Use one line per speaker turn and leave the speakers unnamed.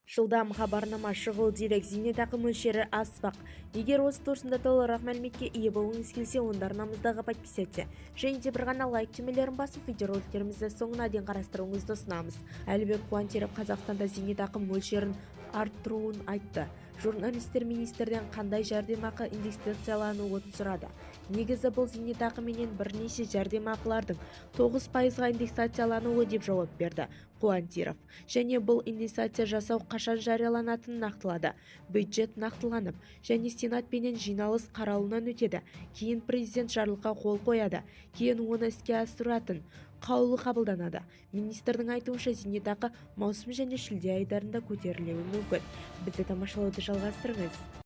Жылдам хабарнама шұғыл дерек зейнетақы мөлшері аспақ. Егер осы турсында толығырақ мәліметке ие болғыңыз келсе, онда арнамыздағы подписаться және де бір ғана лайк түймелерін басып видеороликтерімізді соңына дейін қарастыруыңызды ұсынамыз. Әлібек Қуантиров Қазақстанда зейнетақы мөлшерін арттыруын айтты. Журналистер министрден қандай жәрдемақы индексациялануын сұрады. Негізі бұл зейнетақы менен бірнеше жәрдемақылардың 9%-ға индексациялануы деп жауап берді Қуантиров. Және бұл индексация жасау қашан жарияланатынын нақтылады. Бюджет нақтыланып, және Сенат пенен жиналыс қаралуынан өтеді. Кейін президент жарлыққа қол қояды. Кейін оны іске асыратын қаулы қабылданады. Министрдің айтуынша зейнетақы маусым және шілде айдарында көтерілуі мүмкін. Бізді тамашалауды жалғастырыңыз.